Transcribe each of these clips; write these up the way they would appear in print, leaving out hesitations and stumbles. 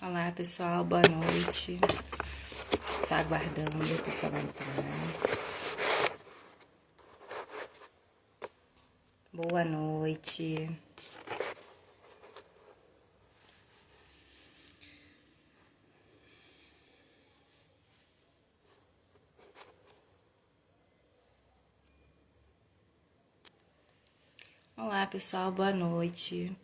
Olá pessoal, boa noite. Só aguardando o pessoal entrar. Boa noite. Olá pessoal, boa noite.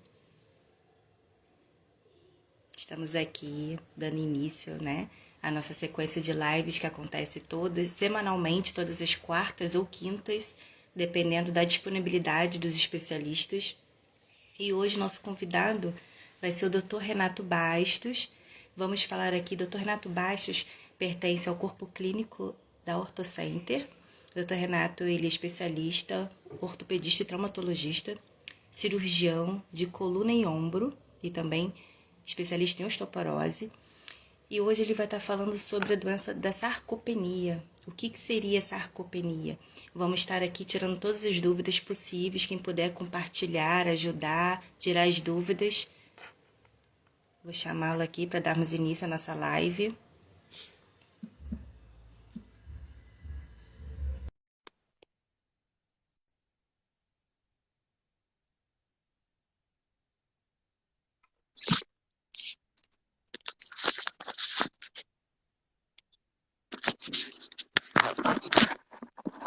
Estamos aqui dando início, né, à nossa sequência de lives que acontece semanalmente, todas as quartas ou quintas, dependendo da disponibilidade dos especialistas. E hoje nosso convidado vai ser o Dr. Renato Bastos. Vamos falar aqui, Dr. Renato Bastos pertence ao corpo clínico da OrtoCenter. O Dr. Renato, ele é especialista, ortopedista e traumatologista, cirurgião de coluna e ombro e também especialista em osteoporose. E hoje ele vai estar falando sobre a doença da sarcopenia. O que seria sarcopenia? Vamos estar aqui tirando todas as dúvidas possíveis. Quem puder compartilhar, ajudar, tirar as dúvidas. Vou chamá-lo aqui para darmos início à nossa live.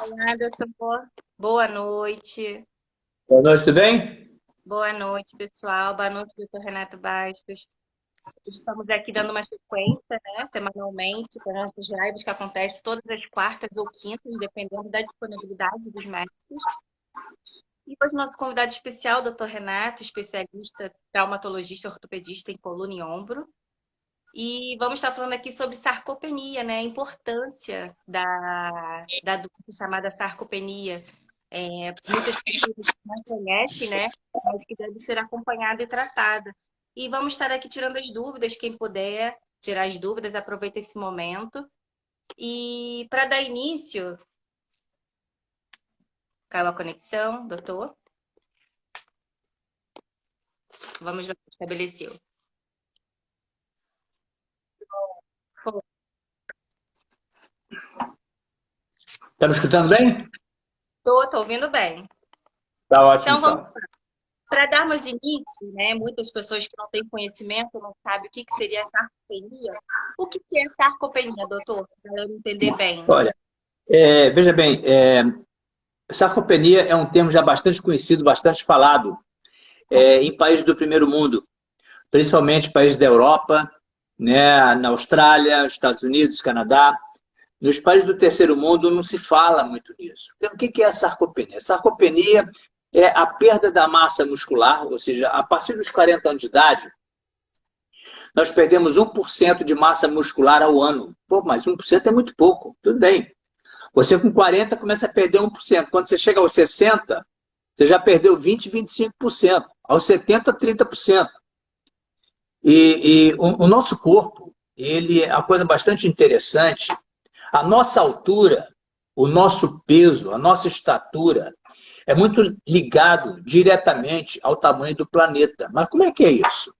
Olá, doutor. Boa noite. Boa noite, tudo bem? Boa noite, pessoal. Boa noite, doutor Renato Bastos. Estamos aqui dando uma sequência, né, semanalmente, para nossas lives que acontecem todas as quartas ou quintas, dependendo da disponibilidade dos médicos. E hoje nosso convidado especial, Dr. Renato, especialista, traumatologista, ortopedista em coluna e ombro. E vamos estar falando aqui sobre sarcopenia, né? A importância da doença chamada sarcopenia. Muitas pessoas não conhecem, né? Mas que deve ser acompanhada e tratada. E vamos estar aqui tirando as dúvidas, quem puder tirar as dúvidas, aproveita esse momento. E para dar início, caiu a conexão, doutor? Vamos lá, estabeleceu. Tá me escutando bem? Tô ouvindo bem. Tá ótimo, Então, vamos então. para darmos início, né? Muitas pessoas que não têm conhecimento não sabem o que seria sarcopenia. O que é sarcopenia, doutor? Para eu entender bem. Olha, veja bem, sarcopenia é um termo já bastante conhecido, bastante falado em países do primeiro mundo, principalmente países da Europa, né, na Austrália, Estados Unidos, Canadá. Nos países do terceiro mundo não se fala muito nisso. Então, o que é a sarcopenia? A sarcopenia é a perda da massa muscular, ou seja, a partir dos 40 anos de idade, nós perdemos 1% de massa muscular ao ano. Pô, mas 1% é muito pouco. Tudo bem. Você com 40 começa a perder 1%. Quando você chega aos 60, você já perdeu 20, 25%. Aos 70, 30%. O nosso corpo, ele é uma coisa bastante interessante. A nossa altura, o nosso peso, a nossa estatura é muito ligado diretamente ao tamanho do planeta. Mas como é que é isso?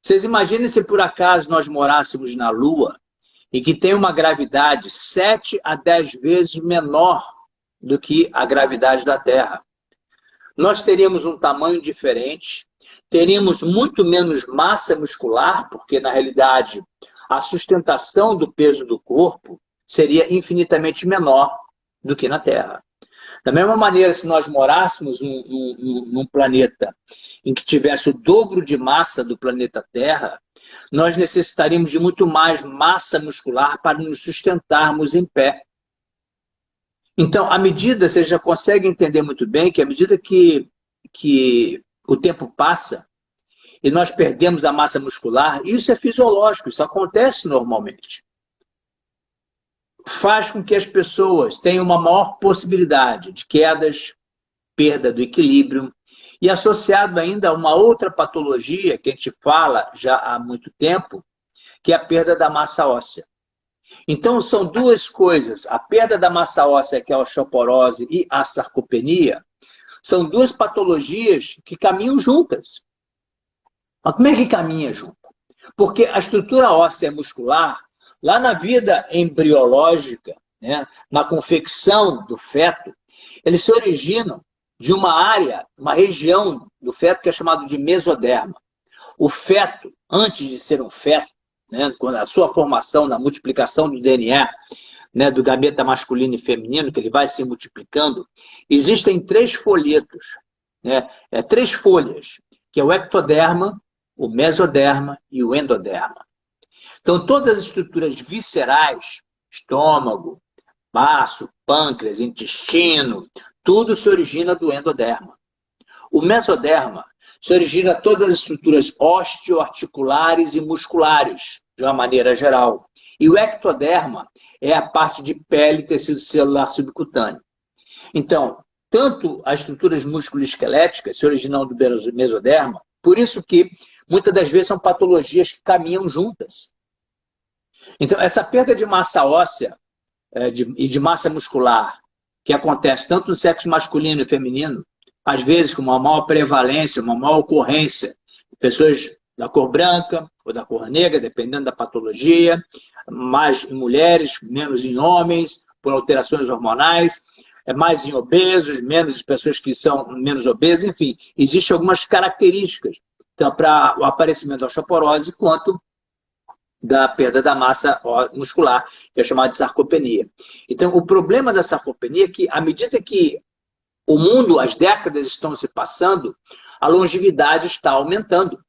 Vocês imaginem se por acaso nós morássemos na Lua e que tem uma gravidade 7 a 10 vezes menor do que a gravidade da Terra. Nós teríamos um tamanho diferente, teríamos muito menos massa muscular, porque na realidade a sustentação do peso do corpo seria infinitamente menor do que na Terra. Da mesma maneira, se nós morássemos num planeta em que tivesse o dobro de massa do planeta Terra, nós necessitaríamos de muito mais massa muscular para nos sustentarmos em pé. Então, à medida, você já consegue entender muito bem que à medida que o tempo passa e nós perdemos a massa muscular, isso é fisiológico, isso acontece normalmente. Faz com que as pessoas tenham uma maior possibilidade de quedas, perda do equilíbrio, e associado ainda a uma outra patologia que a gente fala já há muito tempo, que é a perda da massa óssea. Então, são duas coisas. A perda da massa óssea, que é a osteoporose, e a sarcopenia, são duas patologias que caminham juntas. Mas como é que caminha junto? Porque a estrutura óssea muscular, lá na vida embriológica, né, na confecção do feto, eles se originam de uma área, uma região do feto que é chamado de mesoderma. O feto, antes de ser um feto, né, quando a sua formação, na multiplicação do DNA, né, do gameta masculino e feminino, que ele vai se multiplicando, existem 3 folhetos, né, 3 folhas, que é o ectoderma, o mesoderma e o endoderma. Então, todas as estruturas viscerais, estômago, baço, pâncreas, intestino, tudo se origina do endoderma. O mesoderma se origina todas as estruturas osteoarticulares e musculares, de uma maneira geral. E o ectoderma é a parte de pele e tecido celular subcutâneo. Então, tanto as estruturas musculoesqueléticas se originam do mesoderma, por isso que muitas das vezes são patologias que caminham juntas. Então, essa perda de massa óssea e de massa muscular, que acontece tanto no sexo masculino e feminino, às vezes com uma maior prevalência, uma maior ocorrência, pessoas da cor branca ou da cor negra, dependendo da patologia, mais em mulheres, menos em homens, por alterações hormonais, mais em obesos, menos em pessoas que são menos obesas, enfim, existem algumas características, tanto para o aparecimento da osteoporose quanto da perda da massa muscular, que é chamada de sarcopenia. Então, o problema da sarcopenia é que, à medida que o mundo, as décadas estão se passando, a longevidade está aumentando.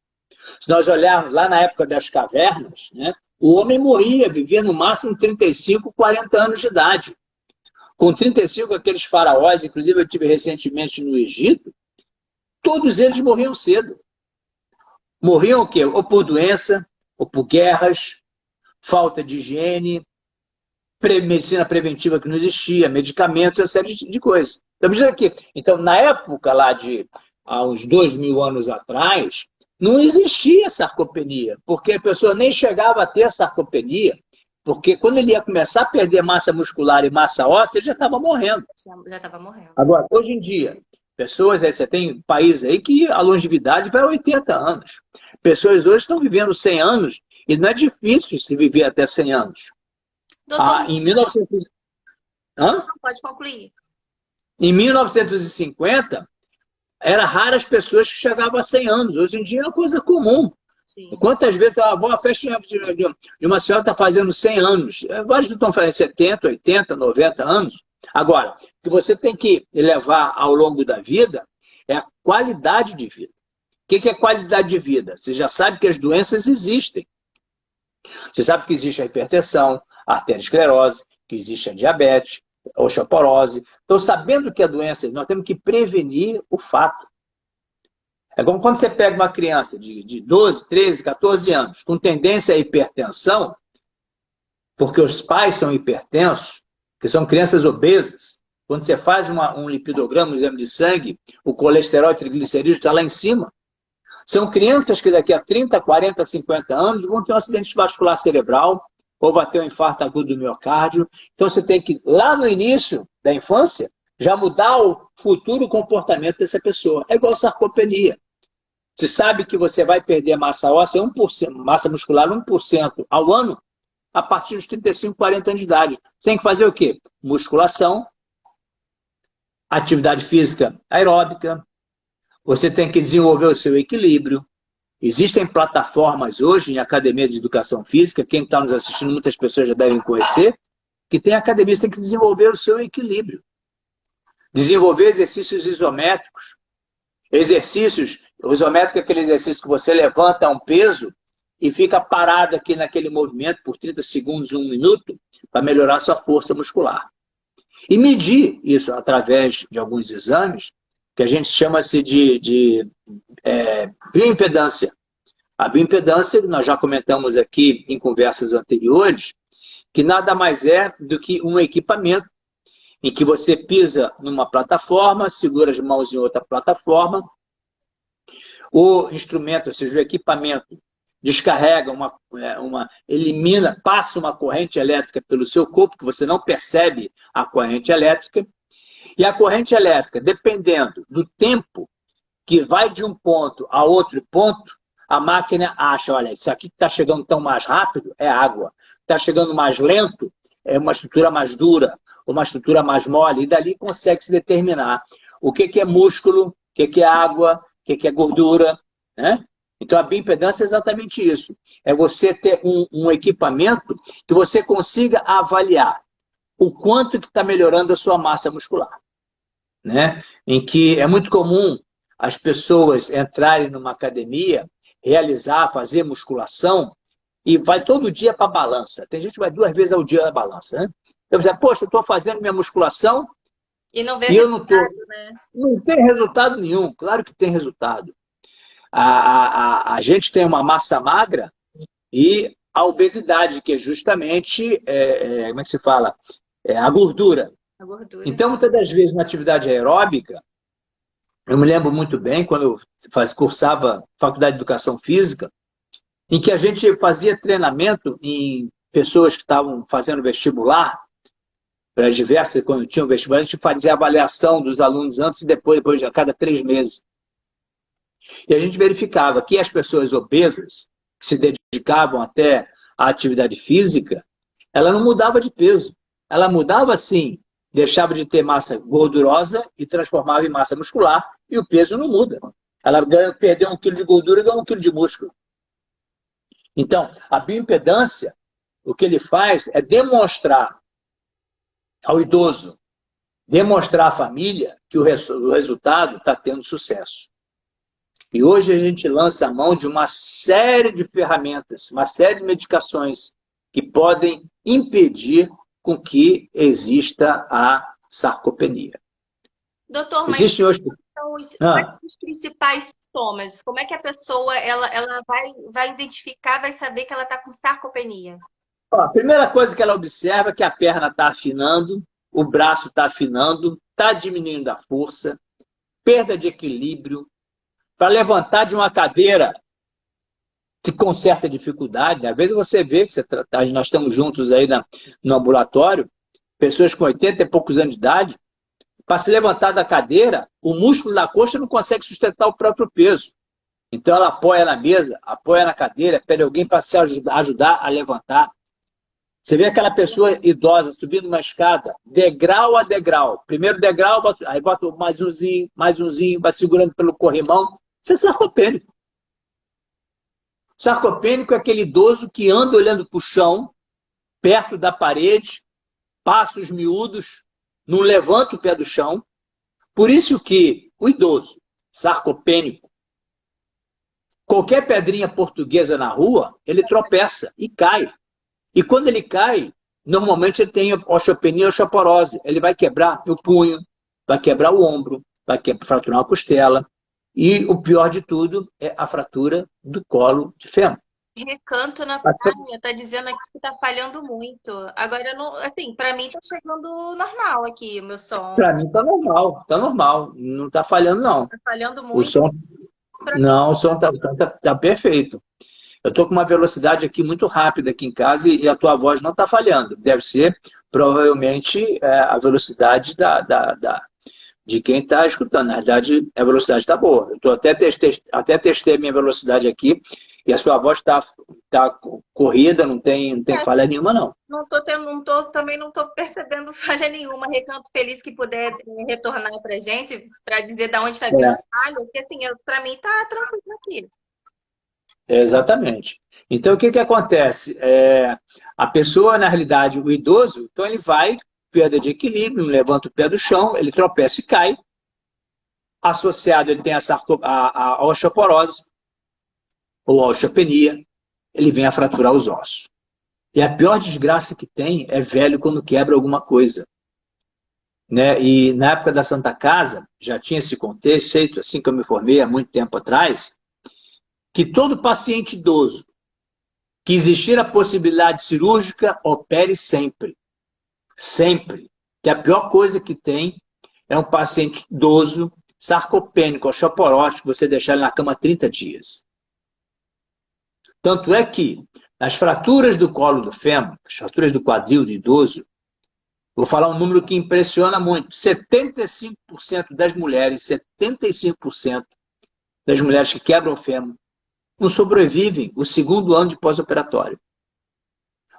Se nós olharmos lá na época das cavernas, né, o homem morria, vivia no máximo 35, 40 anos de idade. Com 35, aqueles faraós, inclusive eu tive recentemente no Egito, todos eles morriam cedo. Morriam o quê? Ou por doença, ou por guerras, falta de higiene, medicina preventiva que não existia, medicamentos, uma série de coisas. Então, na época lá de há uns 2.000 anos atrás, não existia sarcopenia, porque a pessoa nem chegava a ter sarcopenia, porque quando ele ia começar a perder massa muscular e massa óssea, ele já estava morrendo. Já estava morrendo. Agora, hoje em dia, pessoas, você tem países aí que a longevidade vai a 80 anos. Pessoas hoje estão vivendo 100 anos e não é difícil se viver até 100 anos. Doutor, Em 1900... Hã? pode concluir. Em 1950, era raro as pessoas que chegavam a 100 anos. Hoje em dia é uma coisa comum. Sim. Quantas vezes eu vou à festa de uma senhora que está fazendo 100 anos? Vários estão fazendo 70, 80, 90 anos. Agora, o que você tem que levar ao longo da vida é a qualidade de vida. O que é qualidade de vida? Você já sabe que as doenças existem. Você sabe que existe a hipertensão, a arteriosclerose, que existe a diabetes, a osteoporose. Então, sabendo que a doença, nós temos que prevenir o fato. É como quando você pega uma criança de 12, 13, 14 anos, com tendência à hipertensão, porque os pais são hipertensos, que são crianças obesas. Quando você faz um lipidograma, um exame de sangue, o colesterol e triglicerídeos está lá em cima. São crianças que daqui a 30, 40, 50 anos vão ter um acidente vascular cerebral ou vai ter um infarto agudo do miocárdio. Então você tem que, lá no início da infância, já mudar o futuro comportamento dessa pessoa. É igual sarcopenia. Você sabe que você vai perder massa óssea 1%, massa muscular 1% ao ano, a partir dos 35, 40 anos de idade. Você tem que fazer o quê? Musculação, atividade física aeróbica, você tem que desenvolver o seu equilíbrio. Existem plataformas hoje em academia de educação física, quem está nos assistindo, muitas pessoas já devem conhecer, que tem academia, você tem que desenvolver o seu equilíbrio. Desenvolver exercícios isométricos. Exercícios, o isométrico é aquele exercício que você levanta um peso e fica parado aqui naquele movimento por 30 segundos, 1 minuto, para melhorar a sua força muscular. E medir isso através de alguns exames, que a gente chama-se de bioimpedância. A bioimpedância, nós já comentamos aqui em conversas anteriores, que nada mais é do que um equipamento em que você pisa numa plataforma, segura as mãos em outra plataforma, o instrumento, ou seja, o equipamento, descarrega, elimina, passa uma corrente elétrica pelo seu corpo, que você não percebe a corrente elétrica, e a corrente elétrica, dependendo do tempo que vai de um ponto a outro ponto, a máquina acha, olha, isso aqui que está chegando tão mais rápido é água, está chegando mais lento é uma estrutura mais dura, uma estrutura mais mole, e dali consegue se determinar o que é músculo, o que é água, o que é gordura, né? Então, a bioimpedância é exatamente isso. É você ter um equipamento que você consiga avaliar o quanto que está melhorando a sua massa muscular, né? Em que é muito comum as pessoas entrarem numa academia, realizar, fazer musculação e vai todo dia para a balança. Tem gente que vai 2 vezes ao dia na balança, né? Então, você, poxa, eu estou fazendo minha musculação E não vê e eu não estou. né? Não tem resultado nenhum. Claro que tem resultado. A gente tem uma massa magra e a obesidade, que é justamente, como é que se fala? A gordura. A gordura. Então, muitas das vezes, na atividade aeróbica, eu me lembro muito bem, quando eu cursava Faculdade de Educação Física, em que a gente fazia treinamento em pessoas que estavam fazendo vestibular, para diversas, quando tinham vestibular, a gente fazia avaliação dos alunos antes e depois a cada 3 meses. E a gente verificava que as pessoas obesas, que se dedicavam até à atividade física, ela não mudava de peso. Ela mudava, sim, deixava de ter massa gordurosa e transformava em massa muscular, e o peso não muda. Ela perdeu 1 quilo de gordura e ganhou 1 quilo de músculo. Então, a bioimpedância, o que ele faz é demonstrar ao idoso, demonstrar à família que o resultado está tendo sucesso. E hoje a gente lança a mão de uma série de ferramentas, uma série de medicações que podem impedir com que exista a sarcopenia. Doutor, mas Existe hoje... são os principais sintomas? Como é que a pessoa ela vai identificar, vai saber que ela está com sarcopenia? A primeira coisa que ela observa é que a perna está afinando, o braço está afinando, está diminuindo a força, perda de equilíbrio. Para levantar de uma cadeira com certa dificuldade, às vezes você vê que nós estamos juntos aí no ambulatório, pessoas com 80 e poucos anos de idade, para se levantar da cadeira, o músculo da coxa não consegue sustentar o próprio peso. Então ela apoia na mesa, apoia na cadeira, pede alguém para se ajudar a levantar. Você vê aquela pessoa idosa subindo uma escada, degrau a degrau. Primeiro degrau, aí bota mais umzinho, vai segurando pelo corrimão. Isso é sarcopênico. Sarcopênico é aquele idoso que anda olhando para o chão, perto da parede, passos miúdos, não levanta o pé do chão. Por isso que o idoso sarcopênico, qualquer pedrinha portuguesa na rua, ele tropeça e cai. E quando ele cai, normalmente ele tem osteopenia ou osteoporose. Ele vai quebrar o punho, vai quebrar o ombro, vai fraturar uma costela. E o pior de tudo é a fratura do colo de fêmur. Recanto na perna, tá dizendo aqui que tá falhando muito. Agora, não, assim, para mim tá chegando normal aqui, o meu som. Para mim tá normal. Não tá falhando, não. Tá falhando muito. O som... Não, o som tá perfeito. Eu tô com uma velocidade aqui muito rápida aqui em casa e a tua voz não tá falhando. Deve ser, provavelmente, a velocidade de quem está escutando. Na verdade, a velocidade está boa. Eu até testei a minha velocidade aqui e a sua voz está corrida, não tem falha nenhuma, não. Também não estou percebendo falha nenhuma. Recanto feliz que puder retornar para a gente, para dizer de onde está vindo a falha, porque assim, para mim está tranquilo aqui. Exatamente. Então, o que acontece? A pessoa, na realidade, o idoso, então ele vai, perda de equilíbrio, não levanta o pé do chão, ele tropeça e cai. Associado, ele tem a osteoporose, ou a osteopenia, ele vem a fraturar os ossos. E a pior desgraça que tem é velho quando quebra alguma coisa. Né? E na época da Santa Casa, já tinha esse conceito, assim que eu me formei há muito tempo atrás, que todo paciente idoso que existir a possibilidade cirúrgica, opere sempre. Sempre. Que a pior coisa que tem é um paciente idoso, sarcopênico, osteoporótico, você deixar ele na cama 30 dias. Tanto é que nas fraturas do colo do fêmur, as fraturas do quadril do idoso, vou falar um número que impressiona muito. 75% das mulheres, 75% das mulheres que quebram o fêmur, não sobrevivem o segundo ano de pós-operatório.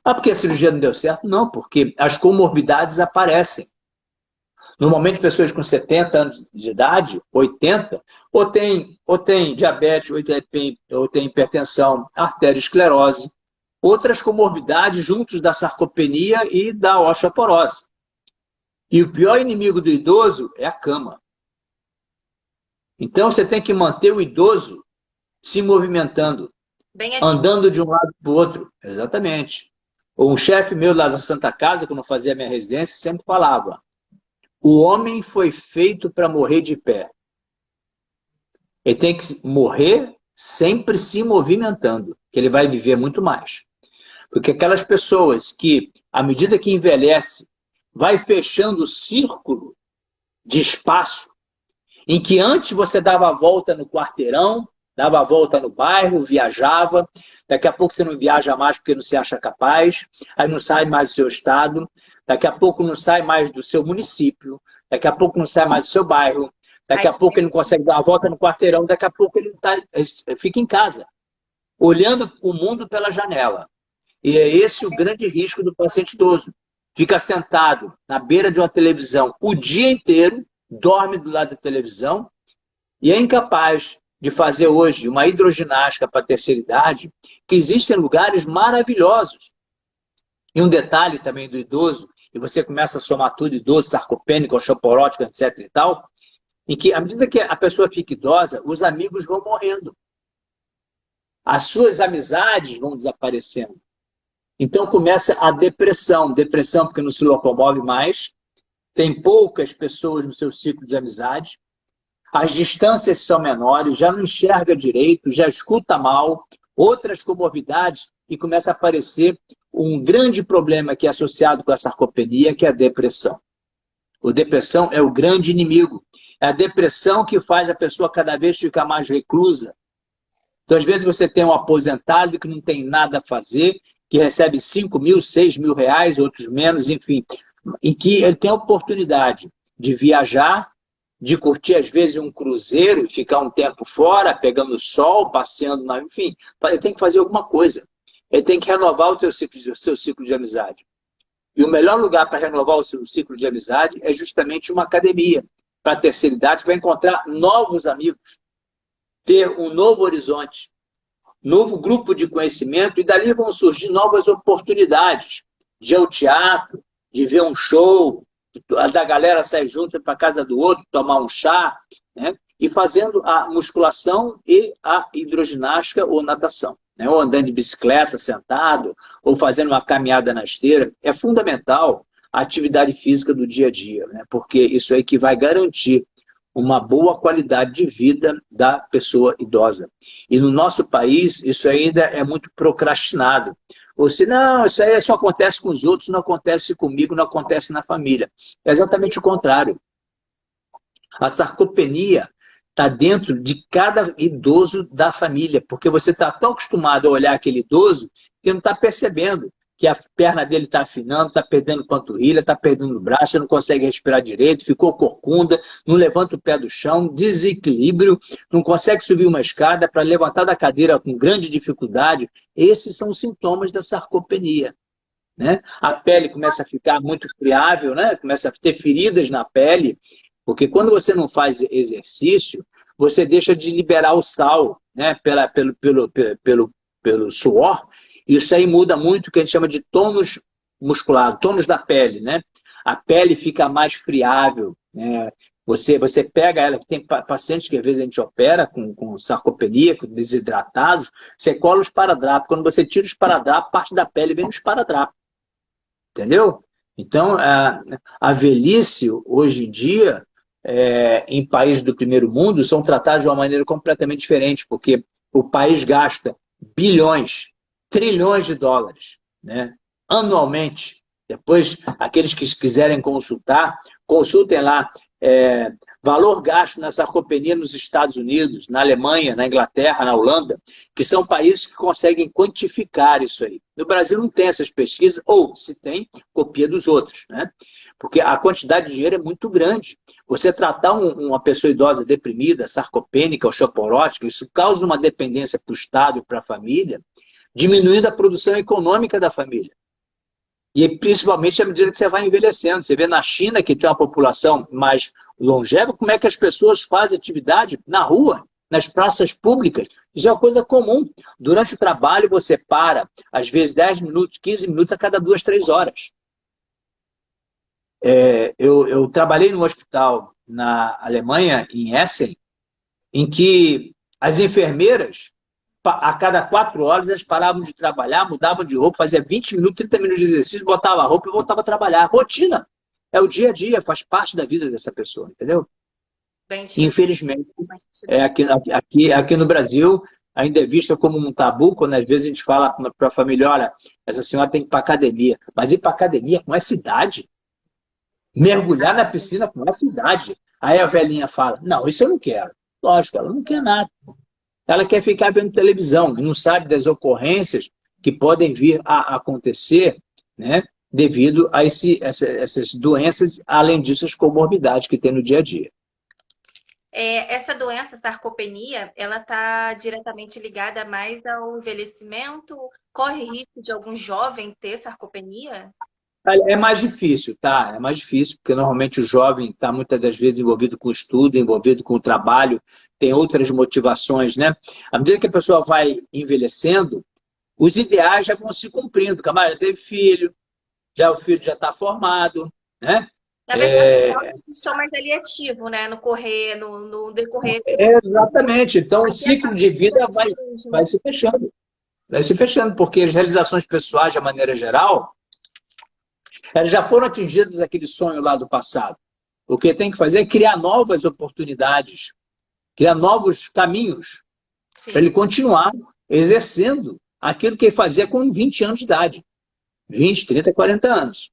Ah, porque a cirurgia não deu certo? Não, porque as comorbidades aparecem. Normalmente, pessoas com 70 anos de idade, 80, ou tem diabetes, ou tem hipertensão, arteriosclerose, outras comorbidades juntos da sarcopenia e da osteoporose. E o pior inimigo do idoso é a cama. Então, você tem que manter o idoso se movimentando, andando de um lado para o outro. Exatamente. Um chefe meu lá da Santa Casa, quando eu fazia a minha residência, sempre falava: o homem foi feito para morrer de pé. Ele tem que morrer sempre se movimentando, que ele vai viver muito mais. Porque aquelas pessoas que, à medida que envelhece, vai fechando o círculo de espaço, em que antes você dava a volta no quarteirão, dava a volta no bairro, viajava, daqui a pouco você não viaja mais porque não se acha capaz, aí não sai mais do seu estado, daqui a pouco não sai mais do seu município, daqui a pouco não sai mais do seu bairro, daqui a pouco ele não consegue dar a volta no quarteirão, daqui a pouco ele fica em casa, olhando o mundo pela janela. E é esse o grande risco do paciente idoso. Fica sentado na beira de uma televisão o dia inteiro, dorme do lado da televisão e é incapaz de fazer hoje uma hidroginástica para a terceira idade, que existem lugares maravilhosos. E um detalhe também do idoso, e você começa a somar tudo, idoso, sarcopênico, osteoporótico, etc. e tal, em que, à medida que a pessoa fica idosa, os amigos vão morrendo. As suas amizades vão desaparecendo. Então começa a depressão. Depressão porque não se locomove mais, tem poucas pessoas no seu ciclo de amizade, as distâncias são menores, já não enxerga direito, já escuta mal, outras comorbidades, e começa a aparecer um grande problema que é associado com a sarcopenia, que é a depressão. A depressão é o grande inimigo. É a depressão que faz a pessoa cada vez ficar mais reclusa. Então, às vezes, você tem um aposentado que não tem nada a fazer, que recebe 5 mil, 6 mil reais, outros menos, enfim, em que ele tem a oportunidade de viajar, de curtir, às vezes, um cruzeiro e ficar um tempo fora, pegando sol, passeando, enfim, ele tem que fazer alguma coisa. Ele tem que renovar o seu ciclo de amizade. E o melhor lugar para renovar o seu ciclo de amizade é justamente uma academia. Para a terceira idade, vai encontrar novos amigos, ter um novo horizonte, novo grupo de conhecimento, e dali vão surgir novas oportunidades de ir ao teatro, de ver um show, da galera sair junto para a casa do outro, tomar um chá, né? E fazendo a musculação e a hidroginástica ou natação, né? Ou andando de bicicleta sentado, ou fazendo uma caminhada na esteira. É fundamental a atividade física do dia a dia, né? Porque isso aí que vai garantir uma boa qualidade de vida da pessoa idosa. E no nosso país, isso ainda é muito procrastinado. Ou se não, isso aí só acontece com os outros, não acontece comigo, não acontece na família. É exatamente o contrário. A sarcopenia está dentro de cada idoso da família, porque você está tão acostumado a olhar aquele idoso que não está percebendo que a perna dele está afinando, está perdendo panturrilha, está perdendo o braço, você não consegue respirar direito, ficou corcunda, não levanta o pé do chão, desequilíbrio, não consegue subir uma escada, para levantar da cadeira com grande dificuldade. Esses são os sintomas da sarcopenia, né? A pele começa a ficar muito friável, né? Começa a ter feridas na pele, porque quando você não faz exercício, você deixa de liberar o sal, né? Pelo suor. Isso aí muda muito o que a gente chama de tônus muscular, tônus da pele, né? A pele fica mais friável, né? Você pega ela, tem pacientes que às vezes a gente opera com sarcopenia, com desidratados, você cola os esparadrapos. Quando você tira o esparadrapo, parte da pele vem no esparadrapo. Entendeu? Então, a velhice, hoje em dia, em países do primeiro mundo, são tratados de uma maneira completamente diferente, porque o país gasta bilhões, trilhões de dólares, né, anualmente. Depois, aqueles que quiserem consultar, consultem lá valor gasto na sarcopenia nos Estados Unidos, na Alemanha, na Inglaterra, na Holanda, que são países que conseguem quantificar isso aí. No Brasil não tem essas pesquisas, ou se tem, copia dos outros, né? porque a quantidade de dinheiro é muito grande. Você tratar uma pessoa idosa deprimida, sarcopênica, osteoporótica, isso causa uma dependência para o Estado e para a família, diminuindo a produção econômica da família. E principalmente à medida que você vai envelhecendo. Você vê na China, que tem uma população mais longeva, como é que as pessoas fazem atividade na rua, nas praças públicas. Isso é uma coisa comum. Durante o trabalho, você para, às vezes, 10 minutos, 15 minutos a cada 2, 3 horas. Eu trabalhei num hospital na Alemanha, em Essen, em que as enfermeiras, a cada 4 horas, elas paravam de trabalhar, mudavam de roupa, fazia 20 minutos, 30 minutos de exercício, botava a roupa e voltava a trabalhar. Rotina. É o dia a dia, faz parte da vida dessa pessoa, entendeu? Infelizmente, aqui no Brasil, ainda é vista como um tabu, quando às vezes a gente fala para a família, olha, essa senhora tem que ir para academia. Mas ir para academia com essa idade? Mergulhar na piscina com essa idade? Aí a velhinha fala, não, isso eu não quero. Lógico, ela não quer nada. Ela quer ficar vendo televisão e não sabe das ocorrências que podem vir a acontecer, né, devido a essas doenças, além disso, as comorbidades que tem no dia a dia. Essa doença, sarcopenia, ela está diretamente ligada mais ao envelhecimento? Corre risco de algum jovem ter sarcopenia? É mais difícil, tá? É mais difícil, porque normalmente o jovem está muitas das vezes envolvido com o estudo, envolvido com o trabalho, tem outras motivações, né? À medida que a pessoa vai envelhecendo, os ideais já vão se cumprindo. O camarada já teve filho, o filho já está formado, né? Na verdade, estão mais ali ativo, né? No decorrer. Exatamente. Então, o ciclo de vida vai se fechando. Vai se fechando, porque as realizações pessoais, de maneira geral, elas já foram atingidas aquele sonho lá do passado. O que tem que fazer é criar novas oportunidades, criar novos caminhos, para ele continuar exercendo aquilo que ele fazia com 20 anos de idade. 20, 30, 40 anos.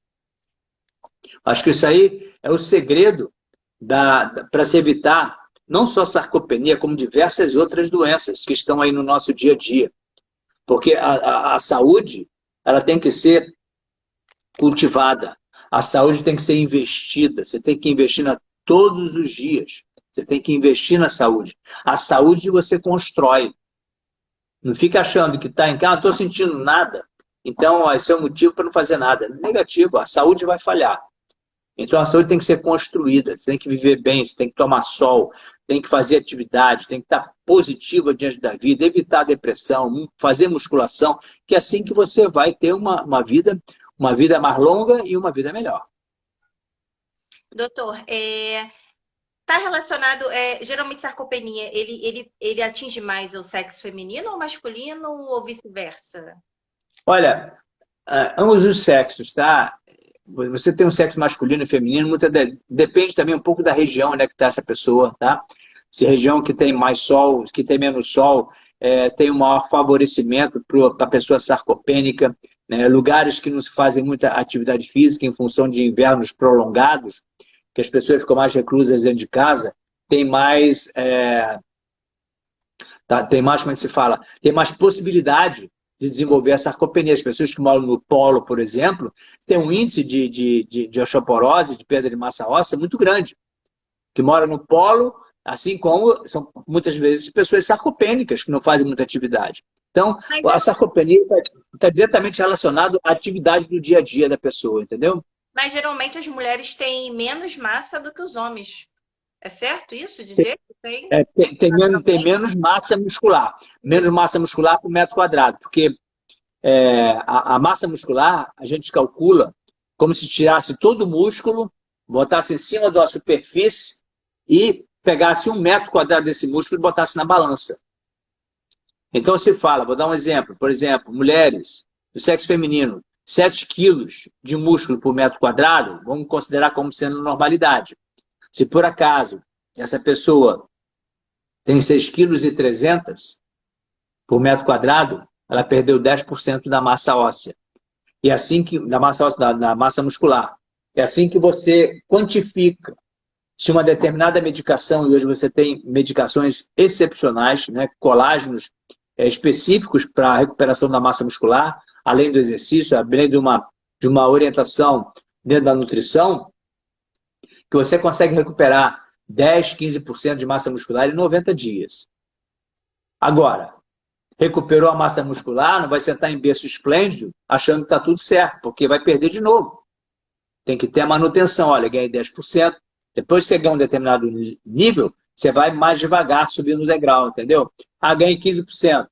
Acho que isso aí é o segredo para se evitar não só sarcopenia, como diversas outras doenças que estão aí no nosso dia a dia. Porque a saúde, ela tem que ser cultivada. A saúde tem que ser investida. Você tem que investir todos os dias. Você tem que investir na saúde. A saúde você constrói. Não fica achando que está em casa, não estou sentindo nada. Então, esse é o motivo para não fazer nada. Negativo, a saúde vai falhar. Então, a saúde tem que ser construída. Você tem que viver bem, você tem que tomar sol, tem que fazer atividade, tem que estar positiva diante da vida, evitar a depressão, fazer musculação, que é assim que você vai ter uma vida mais longa e uma vida melhor. Doutor, está relacionado, geralmente sarcopenia, ele atinge mais o sexo feminino ou masculino ou vice-versa? Olha, ambos os sexos, tá? Você tem um sexo masculino e feminino, depende também um pouco da região, né, que está essa pessoa, tá? Se a região que tem mais sol, que tem menos sol, tem um maior favorecimento para a pessoa sarcopênica, né? Lugares que não se fazem muita atividade física em função de invernos prolongados, que as pessoas ficam mais reclusas dentro de casa, tem mais, como é que se fala? Tem mais possibilidade de desenvolver a sarcopenia. As pessoas que moram no polo, por exemplo, têm um índice de osteoporose, de perda de massa óssea muito grande. Que moram no polo, assim como são muitas vezes pessoas sarcopênicas que não fazem muita atividade. Então, a sarcopenia está diretamente relacionada à atividade do dia a dia da pessoa, entendeu? Mas geralmente as mulheres têm menos massa do que os homens. É certo isso dizer? Tem menos massa muscular. Menos massa muscular por metro quadrado. Porque a massa muscular, a gente calcula como se tirasse todo o músculo, botasse em cima da superfície e pegasse 1 metro quadrado desse músculo e botasse na balança. Então se fala, vou dar um exemplo. Por exemplo, mulheres do sexo feminino, 7 quilos de músculo por metro quadrado, vamos considerar como sendo normalidade. Se por acaso essa pessoa tem 6,3 kg por metro quadrado, ela perdeu 10% da massa óssea. E assim que da massa óssea, da massa muscular. É assim que você quantifica se uma determinada medicação, e hoje você tem medicações excepcionais, né, colágenos específicos para a recuperação da massa muscular, além do exercício, além de uma orientação dentro da nutrição, que você consegue recuperar 10, 15% de massa muscular em 90 dias. Agora, recuperou a massa muscular, não vai sentar em berço esplêndido achando que está tudo certo, porque vai perder de novo. Tem que ter a manutenção. Olha, ganhei 10%. Depois que você ganha um determinado nível, você vai mais devagar subindo o degrau, entendeu? Ah, ganhei 15%.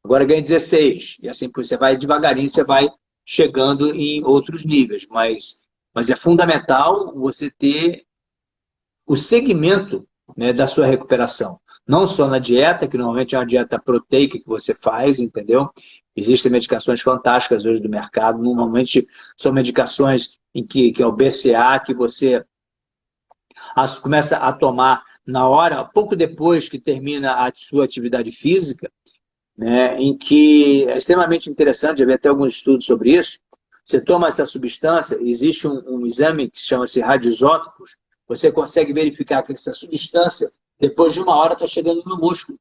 Agora ganhei 16%. E assim, você vai devagarinho, você vai chegando em outros níveis. Mas é fundamental você ter o segmento, né, da sua recuperação. Não só na dieta, que normalmente é uma dieta proteica que você faz, entendeu? Existem medicações fantásticas hoje do mercado, normalmente são medicações que é o BCA, que você começa a tomar na hora, pouco depois que termina a sua atividade física, né, em que é extremamente interessante, já vi até alguns estudos sobre isso. Você toma essa substância, existe um exame que chama-se radioisótopos, você consegue verificar que essa substância, depois de uma hora, está chegando no músculo.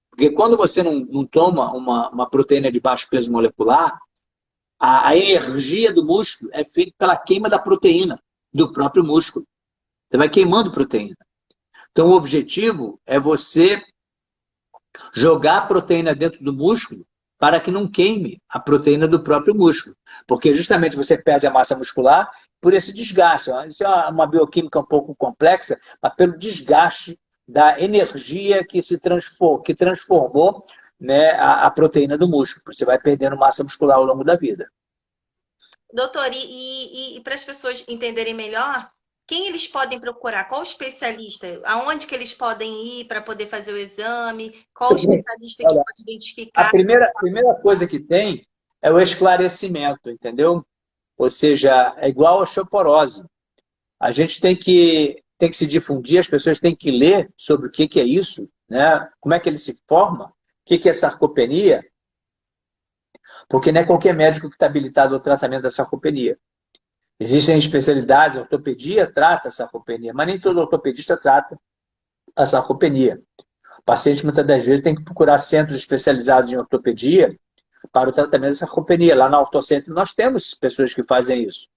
Porque quando você não toma uma proteína de baixo peso molecular, a energia do músculo é feita pela queima da proteína do próprio músculo. Você vai queimando proteína. Então, o objetivo é você jogar a proteína dentro do músculo para que não queime a proteína do próprio músculo. Porque justamente você perde a massa muscular por esse desgaste. Isso é uma bioquímica um pouco complexa, mas pelo desgaste da energia que transformou, né, a proteína do músculo. Você vai perdendo massa muscular ao longo da vida. Doutor, e para as pessoas entenderem melhor, quem eles podem procurar? Qual especialista? Aonde que eles podem ir para poder fazer o exame? Qual especialista que pode identificar? A primeira coisa que tem é o esclarecimento, entendeu? Ou seja, é igual a osteoporose. A gente tem que se difundir, as pessoas têm que ler sobre o que é isso, né? Como é que ele se forma, o que é sarcopenia, porque não é qualquer médico que está habilitado ao tratamento da sarcopenia. Existem especialidades, a ortopedia trata a sarcopenia, mas nem todo ortopedista trata a sarcopenia. O paciente, muitas das vezes, tem que procurar centros especializados em ortopedia para o tratamento da sarcopenia. Lá na Ortocentro nós temos pessoas que fazem isso.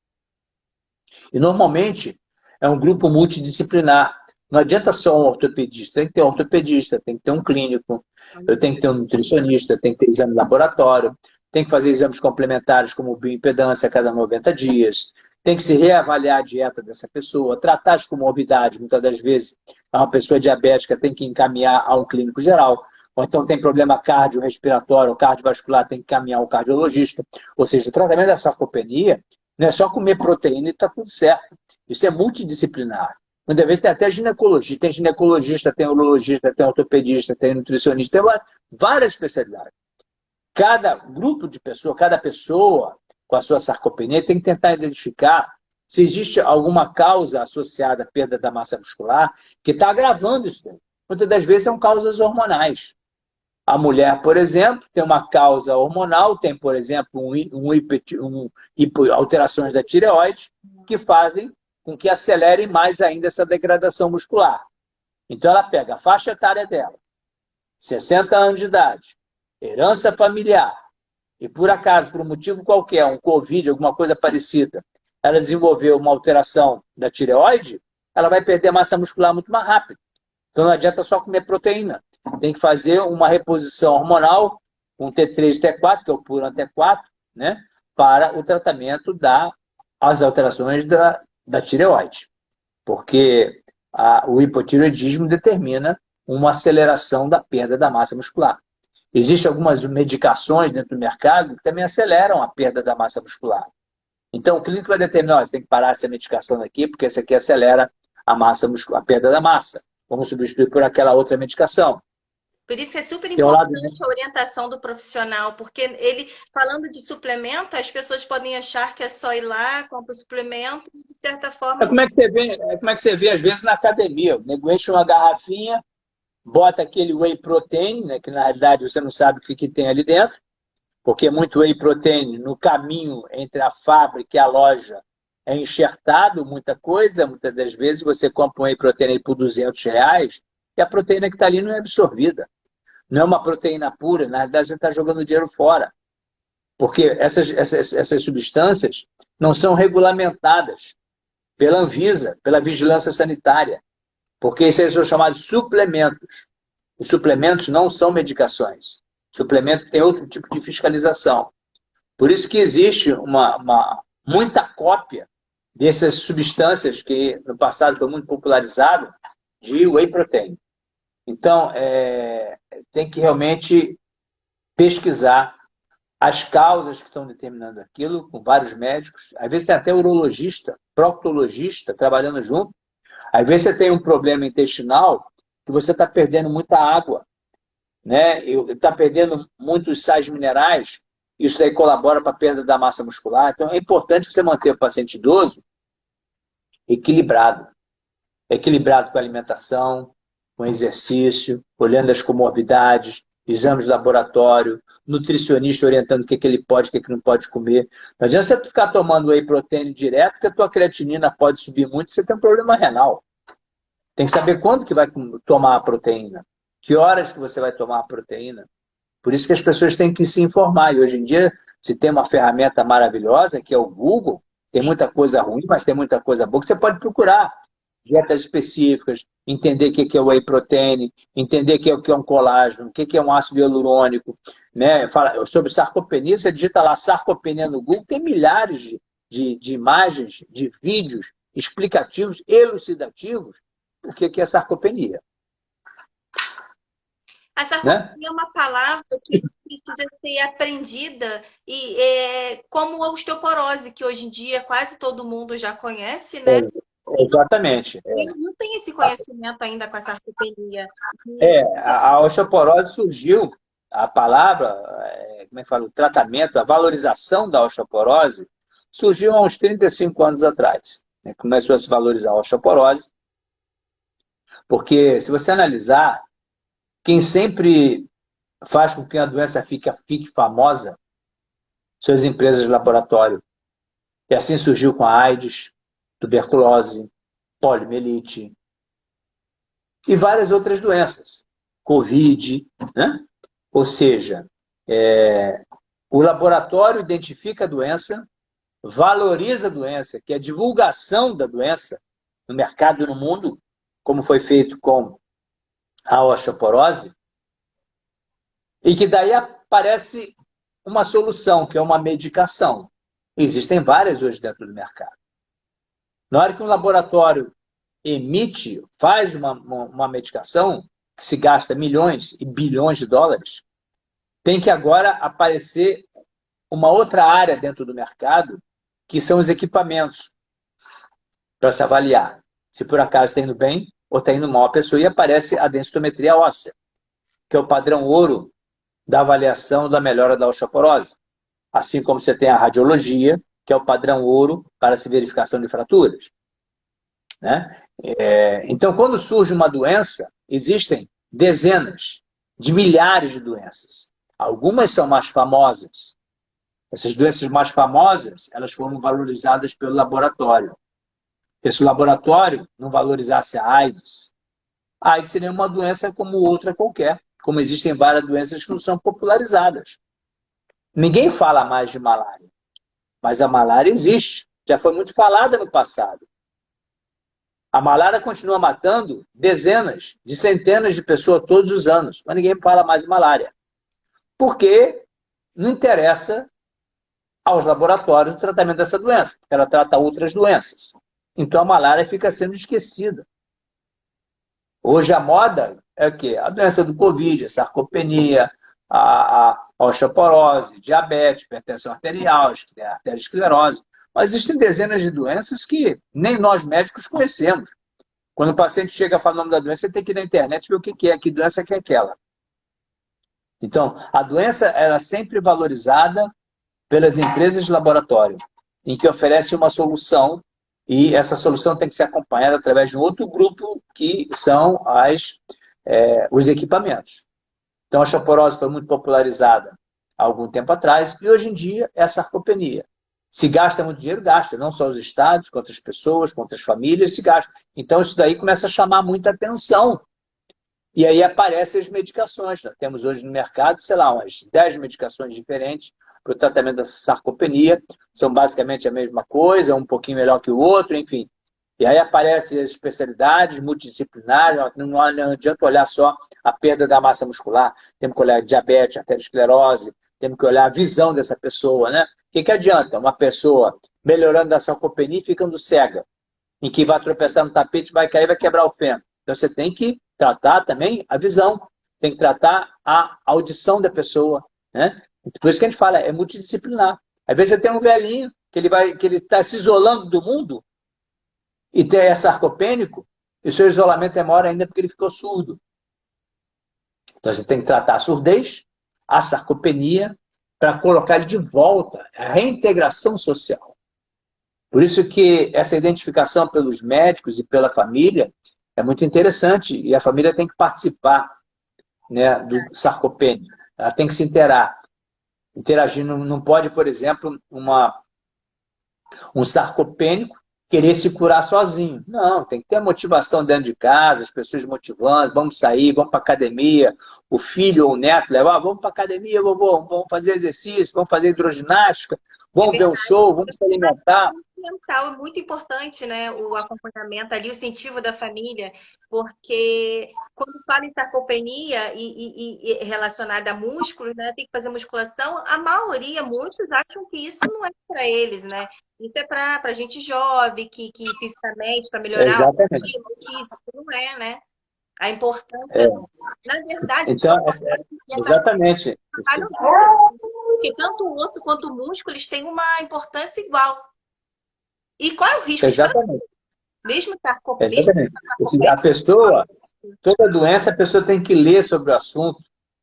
E, normalmente, é um grupo multidisciplinar. Não adianta só um ortopedista, tem que ter um ortopedista, tem que ter um clínico, eu tenho que ter um nutricionista, tem que ter exame de laboratório, tem que fazer exames complementares como bioimpedância a cada 90 dias, tem que se reavaliar a dieta dessa pessoa, tratar as comorbidades, muitas das vezes uma pessoa diabética tem que encaminhar a um clínico geral, ou então tem problema cardiorrespiratório ou cardiovascular, tem que encaminhar ao cardiologista. Ou seja, o tratamento da sarcopenia não é só comer proteína e está tudo certo. Isso é multidisciplinar. Muitas vezes tem até ginecologia, tem ginecologista, tem urologista, tem ortopedista, tem nutricionista, tem várias especialidades. Cada grupo de pessoa, cada pessoa com a sua sarcopenia tem que tentar identificar se existe alguma causa associada à perda da massa muscular que está agravando isso daí. Muitas das vezes são causas hormonais. A mulher, por exemplo, tem uma causa hormonal, tem, por exemplo, alterações da tireoide que fazem com que acelere mais ainda essa degradação muscular. Então, ela pega a faixa etária dela, 60 anos de idade, herança familiar, e por acaso, por um motivo qualquer, um Covid, alguma coisa parecida, ela desenvolveu uma alteração da tireoide, ela vai perder massa muscular muito mais rápido. Então, não adianta só comer proteína. Tem que fazer uma reposição hormonal, um T3 e T4, que é o puro T4, né, para o tratamento das alterações da tireoide. Porque o hipotireoidismo determina uma aceleração da perda da massa muscular. Existem algumas medicações dentro do mercado que também aceleram a perda da massa muscular. Então, o clínico vai determinar, você tem que parar essa medicação aqui, porque essa aqui acelera a massa muscular, a perda da massa. Vamos substituir por aquela outra medicação. Por isso é super importante a orientação do profissional, porque ele, falando de suplemento, as pessoas podem achar que é só ir lá, compra o suplemento e, de certa forma... Como é que você vê, às vezes, na academia. O nego enche uma garrafinha, bota aquele whey protein, né, que na realidade você não sabe o que tem ali dentro, porque muito whey protein no caminho entre a fábrica e a loja é enxertado, muita coisa. Muitas das vezes você compra um whey protein por R$200 e a proteína que está ali não é absorvida. Não é uma proteína pura, na verdade você está jogando dinheiro fora. Porque essas substâncias não são regulamentadas pela Anvisa, pela Vigilância Sanitária, porque esses são chamados suplementos. Os suplementos não são medicações. Suplemento tem outro tipo de fiscalização. Por isso que existe muita cópia dessas substâncias que no passado foi muito popularizado de whey protein. Então, tem que realmente pesquisar as causas que estão determinando aquilo, com vários médicos. Às vezes tem até urologista, proctologista trabalhando junto. Às vezes você tem um problema intestinal que você está perdendo muita água, né? Está perdendo muitos sais minerais. Isso daí colabora para a perda da massa muscular. Então, é importante você manter o paciente idoso equilibrado. Equilibrado com a alimentação, com exercício, olhando as comorbidades, exames de laboratório, nutricionista orientando o que ele pode, o que não pode comer. Não adianta você ficar tomando whey protein direto, que a tua creatinina pode subir muito e você tem um problema renal. Tem que saber quando que vai tomar a proteína, que horas que você vai tomar a proteína. Por isso que as pessoas têm que se informar. E hoje em dia, se tem uma ferramenta maravilhosa, que é o Google, tem muita coisa ruim, mas tem muita coisa boa que você pode procurar. Dietas específicas, entender o que é o whey protein, entender o que é um colágeno, o que é um ácido hialurônico, né? Fala sobre sarcopenia, você digita lá sarcopenia no Google, tem milhares de imagens, de vídeos explicativos, elucidativos, o que é sarcopenia. A sarcopenia, né? É uma palavra que precisa ser aprendida, e como a osteoporose, que hoje em dia quase todo mundo já conhece, né? Exatamente. Eu não tenho esse conhecimento ainda com a sarcopenia. A osteoporose surgiu, a palavra, como é que fala, o tratamento, a valorização da osteoporose surgiu há uns 35 anos atrás. Né? Começou a se valorizar a osteoporose, porque se você analisar, quem sempre faz com que a doença fique famosa são as empresas de laboratório. E assim surgiu com a AIDS, tuberculose, poliomielite e várias outras doenças. Covid, né? Ou seja, o laboratório identifica a doença, valoriza a doença, que é a divulgação da doença no mercado e no mundo, como foi feito com a osteoporose, e que daí aparece uma solução, que é uma medicação. Existem várias hoje dentro do mercado. Na hora que um laboratório faz uma medicação que se gasta milhões e bilhões de dólares, tem que agora aparecer uma outra área dentro do mercado, que são os equipamentos, para se avaliar se por acaso está indo bem ou está indo mal a pessoa, e aparece a densitometria óssea, que é o padrão ouro da avaliação da melhora da osteoporose. Assim como você tem a radiologia, que é o padrão ouro para a verificação de fraturas. Né? Então, quando surge uma doença, existem dezenas de milhares de doenças. Algumas são mais famosas. Essas doenças mais famosas, elas foram valorizadas pelo laboratório. Se o laboratório não valorizasse a AIDS seria uma doença como outra qualquer, como existem várias doenças que não são popularizadas. Ninguém fala mais de malária, mas a malária existe, já foi muito falada no passado. A malária continua matando dezenas de centenas de pessoas todos os anos, mas ninguém fala mais de malária. Porque não interessa aos laboratórios o tratamento dessa doença, porque ela trata outras doenças. Então a malária fica sendo esquecida. Hoje a moda é o quê? A doença do Covid, a sarcopenia, a osteoporose, diabetes, hipertensão arterial, arteriosclerose. Mas existem dezenas de doenças que nem nós médicos conhecemos. Quando o paciente chega a falar o nome da doença, você tem que ir na internet ver o que é, que doença que é aquela. Então, a doença ela é sempre valorizada pelas empresas de laboratório, em que oferece uma solução, e essa solução tem que ser acompanhada através de um outro grupo, que são os equipamentos. Então, a osteoporose foi muito popularizada há algum tempo atrás, e hoje em dia é a sarcopenia. Se gasta muito dinheiro, gasta. Não só os estados, quanto as pessoas, quanto as famílias, se gasta. Então, isso daí começa a chamar muita atenção. E aí aparecem as medicações. Nós temos hoje no mercado, sei lá, umas 10 medicações diferentes para o tratamento da sarcopenia. São basicamente a mesma coisa, um pouquinho melhor que o outro, enfim. E aí aparecem as especialidades multidisciplinares, não adianta olhar só a perda da massa muscular, temos que olhar diabetes, arteriosclerose, temos que olhar a visão dessa pessoa, né? O que adianta uma pessoa melhorando da sarcopenia e ficando cega, em que vai tropeçar no tapete, vai cair, vai quebrar o fêmur. Então você tem que tratar também a visão, tem que tratar a audição da pessoa, né? Por isso que a gente fala, é multidisciplinar. Às vezes você tem um velhinho que ele está se isolando do mundo e é sarcopênico, e o seu isolamento é maior ainda porque ele ficou surdo. Então você tem que tratar a surdez, a sarcopenia, para colocar ele de volta, a reintegração social. Por isso que essa identificação pelos médicos e pela família é muito interessante, e a família tem que participar, né, do sarcopênico. Ela tem que se interagir. Não pode, por exemplo, um sarcopênico querer se curar sozinho. Não, tem que ter motivação dentro de casa, as pessoas motivando, vamos sair, vamos para academia, o filho ou o neto levar, vamos para academia, vovô, vamos fazer exercício, vamos fazer hidroginástica, vamos ver um show, vamos se alimentar. É muito importante, né, o acompanhamento ali, o incentivo da família, porque quando fala em sarcopenia e relacionada a músculos, né, tem que fazer musculação, a maioria, muitos acham que isso não é para eles, né? Isso é para gente jovem, que fisicamente, para melhorar o físico, não é, né? A importância, na verdade, então, exatamente. Porque tanto o osso quanto o músculo, eles têm uma importância igual. E qual é o risco? Exatamente. Mesmo sarcopenia. Exatamente. A pessoa, toda doença, a pessoa tem que ler sobre o assunto,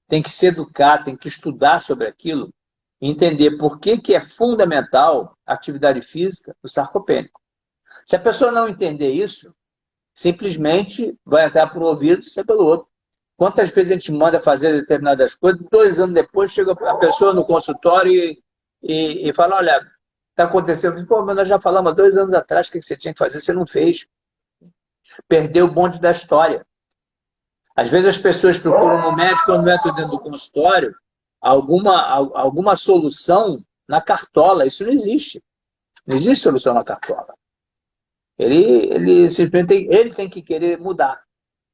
tem que se educar, tem que estudar sobre aquilo, e entender por que é fundamental a atividade física do sarcopênico. Se a pessoa não entender isso, simplesmente vai entrar por um ouvido e sai pelo outro. Quantas vezes a gente manda fazer determinadas coisas, 2 anos depois chega a pessoa no consultório e fala, olha, está acontecendo, pô, mas nós já falamos há 2 anos atrás o que você tinha que fazer, você não fez. Perdeu o bonde da história. Às vezes as pessoas procuram no médico, quando entram dentro do consultório, alguma solução na cartola. Isso não existe. Não existe solução na cartola. Ele simplesmente tem que querer mudar,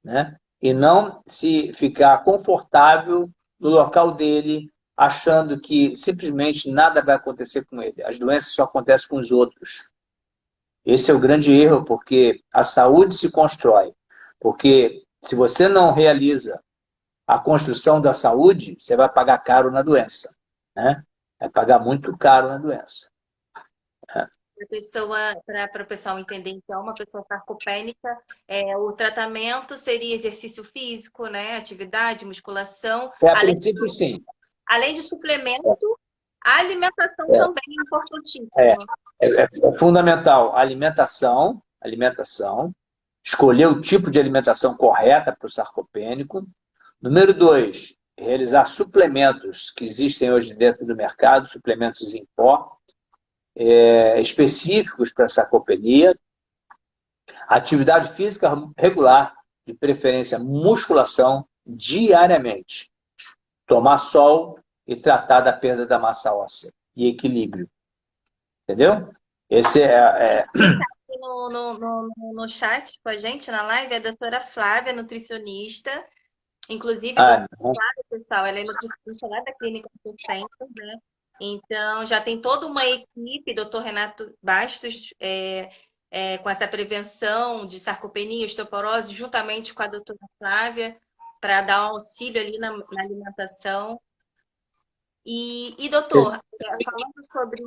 né? E não se ficar confortável no local dele, achando que simplesmente nada vai acontecer com ele. As doenças só acontecem com os outros. Esse é o grande erro, porque a saúde se constrói. Porque se você não realiza a construção da saúde, você vai pagar caro na doença, né? Vai pagar muito caro na doença. Para o pessoal entender, então, uma pessoa sarcopênica, o tratamento seria exercício físico, né? Atividade, musculação. A princípio, sim. Além de suplemento, a alimentação também é importantíssima. É fundamental a alimentação, escolher o tipo de alimentação correta para o sarcopênico. Número 2, realizar suplementos que existem hoje dentro do mercado, suplementos em pó, específicos para a sarcopenia. Atividade física regular, de preferência musculação, diariamente. Tomar sol e tratar da perda da massa óssea e equilíbrio. Entendeu? Esse no chat com a gente, na live, é a doutora Flávia, nutricionista. Inclusive, a doutora Flávia, pessoal, ela é nutricionista lá da Clínica Centro, né? Então, já tem toda uma equipe, doutor Renato Bastos, com essa prevenção de sarcopenia, osteoporose, juntamente com a doutora Flávia, para dar um auxílio ali na alimentação. E doutor, falando sobre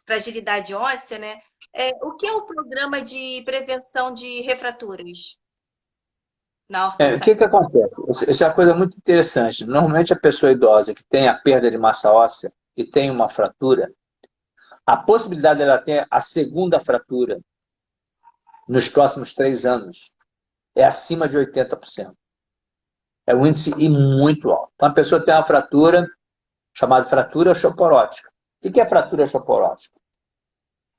fragilidade óssea, né? O que é o programa de prevenção de refraturas na o que acontece? Isso é uma coisa muito interessante. Normalmente a pessoa idosa que tem a perda de massa óssea e tem uma fratura, a possibilidade dela ter a segunda fratura nos próximos 3 anos é acima de 80%. É um índice muito alto. Então a pessoa tem uma fratura chamada fratura osteoporótica. O que é fratura osteoporótica?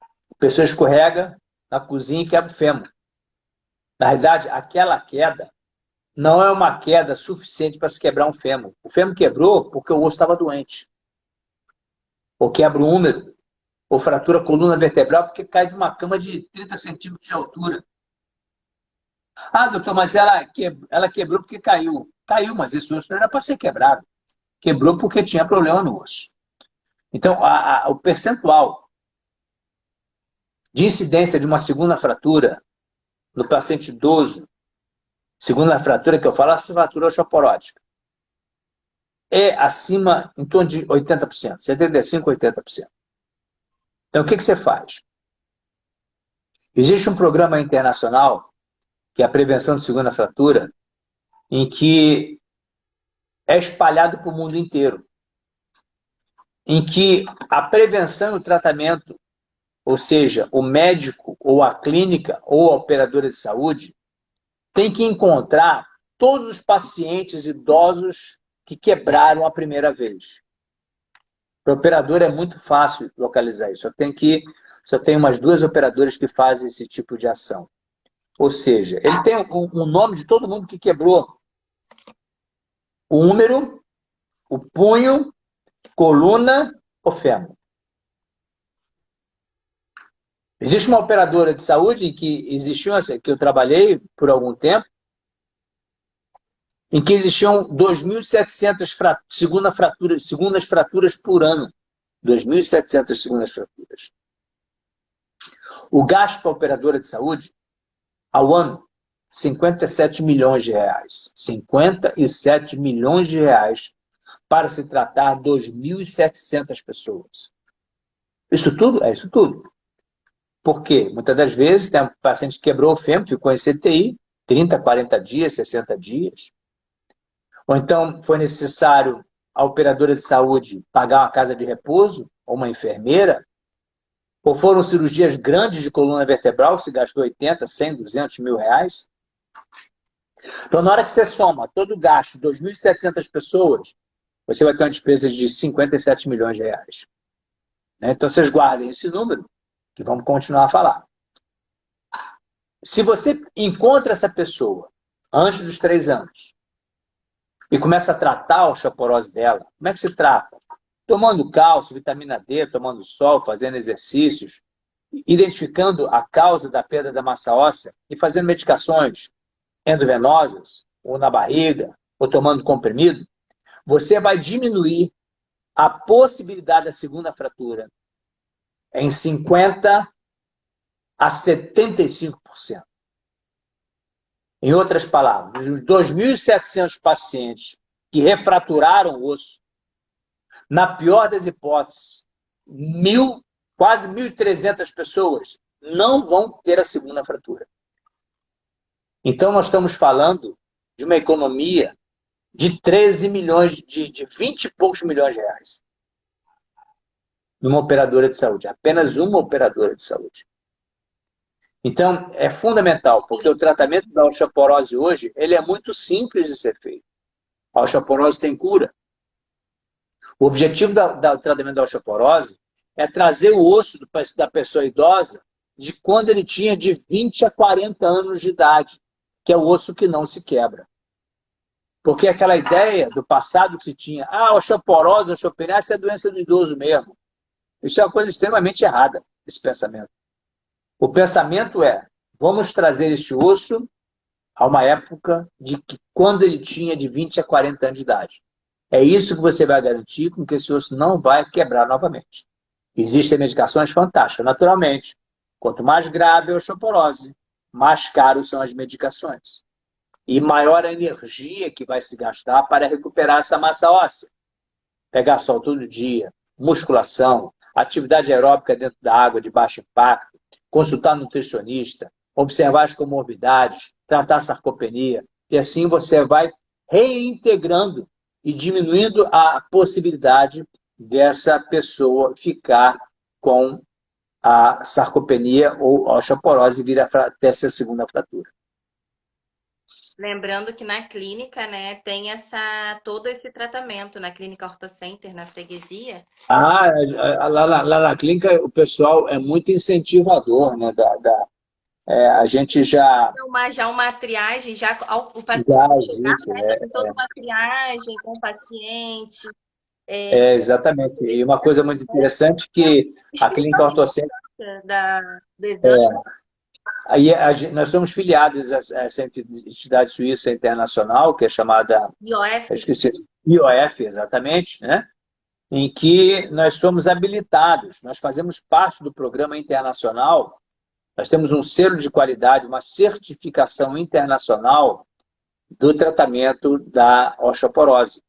A pessoa escorrega na cozinha e quebra o fêmur. Na realidade, aquela queda não é uma queda suficiente para se quebrar um fêmur. O fêmur quebrou porque o osso estava doente. Ou quebra o húmero, ou fratura coluna vertebral porque cai de uma cama de 30 centímetros de altura. Ah, doutor, mas ela quebrou porque caiu. Caiu, mas esse osso não era para ser quebrado. Quebrou porque tinha problema no osso. Então, o percentual de incidência de uma segunda fratura no paciente idoso, segunda fratura que eu falo, é a fratura osteoporótica, é acima, em torno de 80%, 75%, 80%. Então, o que você faz? Existe um programa internacional, que é a prevenção de segunda fratura, em que é espalhado para o mundo inteiro, em que a prevenção e o tratamento, ou seja, o médico, ou a clínica, ou a operadora de saúde, tem que encontrar todos os pacientes idosos que quebraram a primeira vez. Para o operador é muito fácil localizar isso. Só tem umas 2 operadoras que fazem esse tipo de ação. Ou seja, ele tem um nome de todo mundo que quebrou. O húmero, o punho, coluna ou fêmur. Existe uma operadora de saúde em que existiu, que eu trabalhei por algum tempo, em que existiam 2.700 segundas fraturas por ano. 2.700 segundas fraturas. O gasto para a operadora de saúde, ao ano, 57 milhões de reais. 57 milhões de reais para se tratar 2.700 pessoas. Isso tudo? É isso tudo. Por quê? Muitas das vezes, tem um paciente que quebrou o fêmur, ficou em CTI, 30, 40 dias, 60 dias. Ou então foi necessário a operadora de saúde pagar uma casa de repouso, ou uma enfermeira, ou foram cirurgias grandes de coluna vertebral, que se gastou 80, 100, 200 mil reais. Então, na hora que você soma todo o gasto, 2.700 pessoas, você vai ter uma despesa de 57 milhões de reais. Então, vocês guardem esse número, que vamos continuar a falar. Se você encontra essa pessoa antes dos 3 anos e começa a tratar a osteoporose dela, como é que se trata? Tomando cálcio, vitamina D, tomando sol, fazendo exercícios, identificando a causa da perda da massa óssea e fazendo medicações endovenosas, ou na barriga, ou tomando comprimido, você vai diminuir a possibilidade da segunda fratura em 50% a 75%. Em outras palavras, dos 2.700 pacientes que refraturaram o osso, na pior das hipóteses, quase 1.300 pessoas não vão ter a segunda fratura. Então, nós estamos falando de uma economia de 13 milhões, de 20 e poucos milhões de reais. Numa operadora de saúde. Apenas uma operadora de saúde. Então, é fundamental, porque o tratamento da osteoporose hoje, ele é muito simples de ser feito. A osteoporose tem cura. O objetivo do tratamento da osteoporose é trazer o osso da pessoa idosa de quando ele tinha de 20 a 40 anos de idade, que é o osso que não se quebra. Porque aquela ideia do passado que se tinha, osteoporose, osteopenia, essa é a doença do idoso mesmo. Isso é uma coisa extremamente errada, esse pensamento. O pensamento é, vamos trazer este osso a uma época de que quando ele tinha de 20 a 40 anos de idade. É isso que você vai garantir com que esse osso não vai quebrar novamente. Existem medicações fantásticas. Naturalmente, quanto mais grave a osteoporose, mais caros são as medicações. E maior a energia que vai se gastar para recuperar essa massa óssea. Pegar sol todo dia, musculação, atividade aeróbica dentro da água de baixo impacto, consultar nutricionista, observar as comorbidades, tratar a sarcopenia, e assim você vai reintegrando e diminuindo a possibilidade dessa pessoa ficar com a sarcopenia ou osteoporose e vir até essa segunda fratura. Lembrando que na clínica, né, tem todo esse tratamento, na clínica OrtoCenter, na freguesia. Lá na clínica o pessoal é muito incentivador, né? A gente já... Já uma triagem, o paciente já chegar, existe, né, já tem toda uma triagem com o paciente. Exatamente. E uma coisa muito interessante que a clínica ortocêntrica, do exame. aí nós somos filiados a essa entidade suíça internacional, que é chamada IOF. esqueci, IOF, exatamente, né? Em que nós somos habilitados, nós fazemos parte do programa internacional, nós temos um selo de qualidade, uma certificação internacional do tratamento da osteoporose,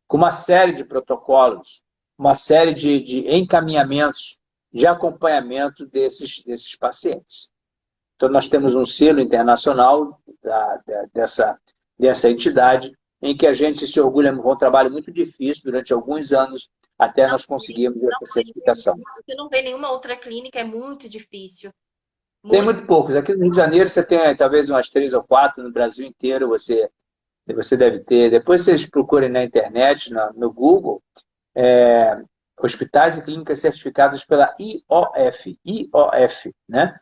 com uma série de protocolos, uma série de encaminhamentos de acompanhamento desses pacientes. Então, nós temos um selo internacional dessa entidade, em que a gente se orgulha, um trabalho muito difícil durante alguns anos, até nós conseguirmos essa certificação. Você não vê nenhuma outra clínica, é muito difícil. Tem muito poucos. Aqui no Rio de Janeiro você tem talvez umas 3 ou 4, no Brasil inteiro você deve ter. Depois vocês procurem na internet, no Google, hospitais e clínicas certificadas pela IOF, né?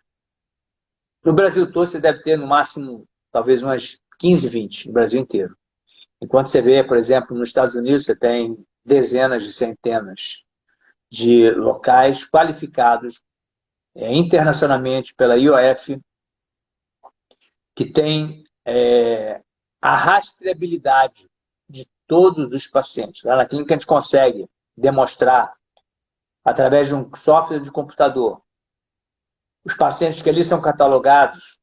No Brasil todo você deve ter no máximo, talvez umas 15, 20, no Brasil inteiro. Enquanto você vê, por exemplo, nos Estados Unidos você tem dezenas de centenas de locais qualificados internacionalmente pela IOF, que tem a rastreabilidade de todos os pacientes. Lá na clínica a gente consegue demonstrar, através de um software de computador, os pacientes que ali são catalogados,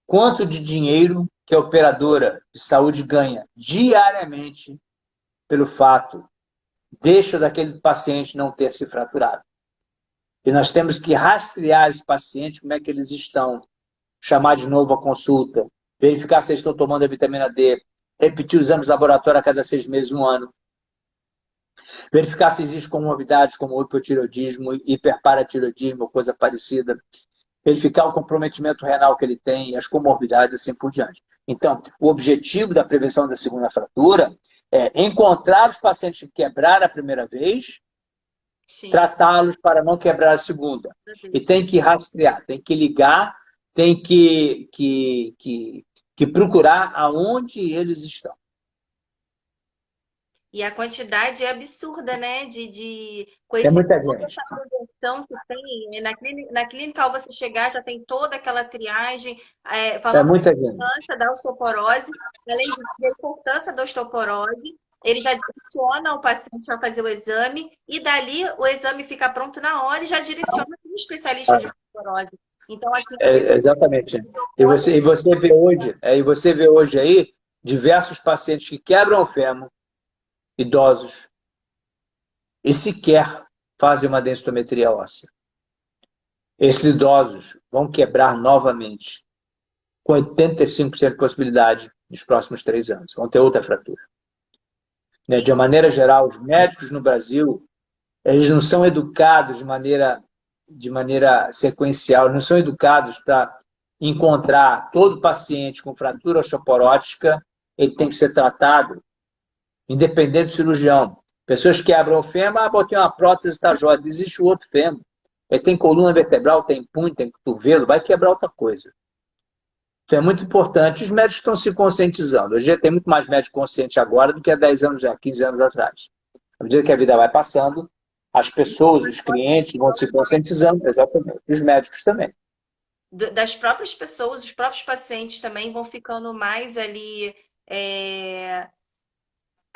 quanto de dinheiro que a operadora de saúde ganha diariamente pelo fato daquele paciente não ter se fraturado. E nós temos que rastrear esses pacientes, como é que eles estão, chamar de novo a consulta, verificar se eles estão tomando a vitamina D, repetir os exames de laboratório a cada 6 meses, 1 ano, verificar se existe comorbidades como hipotireoidismo, hiperparatireoidismo ou coisa parecida, verificar o comprometimento renal que ele tem, as comorbidades, assim por diante. Então, o objetivo da prevenção da segunda fratura é encontrar os pacientes que quebraram a primeira vez, tratá-los para não quebrar a segunda. E tem que rastrear, tem que ligar, tem que procurar aonde eles estão. E a quantidade é absurda, né? De tem muita gente. Essa prevenção que tem. Na clínica, ao você chegar, já tem toda aquela triagem, falando muita da importância da osteoporose, além da importância da osteoporose, ele já direciona o paciente a fazer o exame, e dali o exame fica pronto na hora e já direciona para o especialista de osteoporose. Então, assim, exatamente. E você vê hoje aí diversos pacientes que quebram o fêmur, idosos, e sequer fazem uma densitometria óssea. Esses idosos vão quebrar novamente, com 85% de possibilidade nos próximos 3 anos. Vão ter outra fratura. De uma maneira geral, os médicos no Brasil, eles não são educados de maneira sequencial, não são educados para encontrar todo paciente com fratura osteoporótica, ele tem que ser tratado independente do cirurgião. Pessoas quebram o fêmur, botei uma prótese, está jóia. Existe o outro fêmur. Ele tem coluna vertebral, tem punho, tem cotovelo, vai quebrar outra coisa. Então é muito importante. Os médicos estão se conscientizando. Hoje tem muito mais médico consciente agora do que há 10 anos, 15 anos atrás. À medida que a vida vai passando, as pessoas, os clientes vão se conscientizando, exatamente. Os médicos também. Das próprias pessoas, os próprios pacientes também vão ficando mais ali...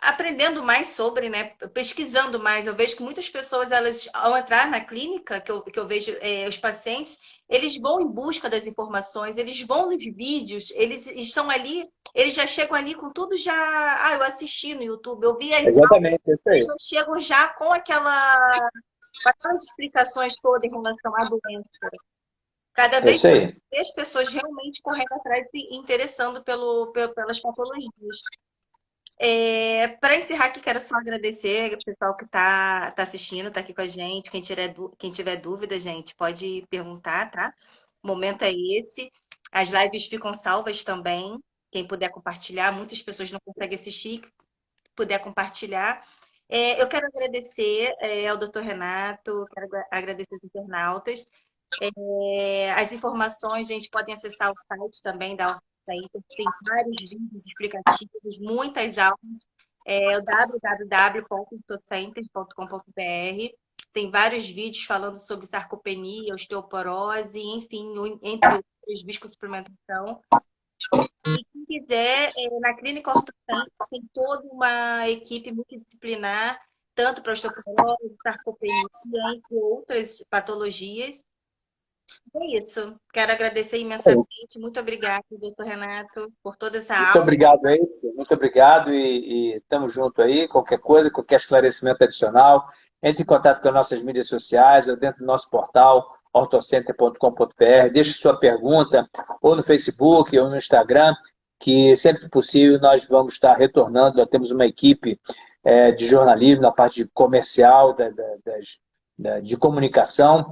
aprendendo mais sobre, né? Pesquisando mais. Eu vejo que muitas pessoas, elas, ao entrar na clínica, que eu vejo os pacientes, eles vão em busca das informações, eles vão nos vídeos, eles estão ali, eles já chegam ali com tudo já... eu assisti no YouTube, eu vi as exatamente, aulas, eles já chegam já com aquelas explicações todas em relação à doença. Cada vez mais as pessoas realmente correndo atrás e interessando pelas patologias. Para encerrar aqui, quero só agradecer o pessoal que está assistindo, está aqui com a gente. Quem tiver dúvida, gente, pode perguntar, tá? O momento é esse. As lives ficam salvas também. Quem puder compartilhar, muitas pessoas não conseguem assistir, puder compartilhar. Eu quero agradecer ao Dr. Renato, quero agradecer os internautas. As informações, gente, podem acessar o site também da Ortocenter. Tem vários vídeos explicativos, muitas aulas. é o www.ortocenter.com.br. Tem vários vídeos falando sobre sarcopenia, osteoporose, enfim, entre outros, viscosuplementação. E quem quiser, na Clínica Ortocenter tem toda uma equipe multidisciplinar, tanto para osteoporose, sarcopenia, entre outras patologias. É isso. Quero agradecer imensamente. Muito obrigada, doutor Renato, por toda essa Muito aula. obrigado aí, muito obrigado e estamos junto aí. Qualquer coisa, qualquer esclarecimento adicional, entre em contato com as nossas mídias sociais ou dentro do nosso portal ortocenter.com.br. Deixe sua pergunta ou no Facebook ou no Instagram, que sempre que possível nós vamos estar retornando. Nós temos uma equipe de jornalismo na parte de comercial, de comunicação,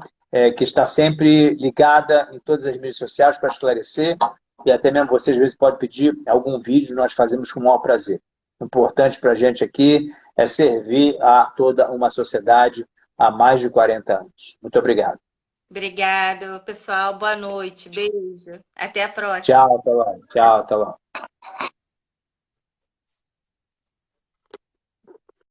que está sempre ligada em todas as mídias sociais para esclarecer. E até mesmo vocês, às vezes, podem pedir algum vídeo, nós fazemos com o maior prazer. O importante para a gente aqui é servir a toda uma sociedade há mais de 40 anos. Muito obrigado. Obrigado, pessoal. Boa noite. Beijo. Até a próxima. Tchau, até lá. Tchau, até lá.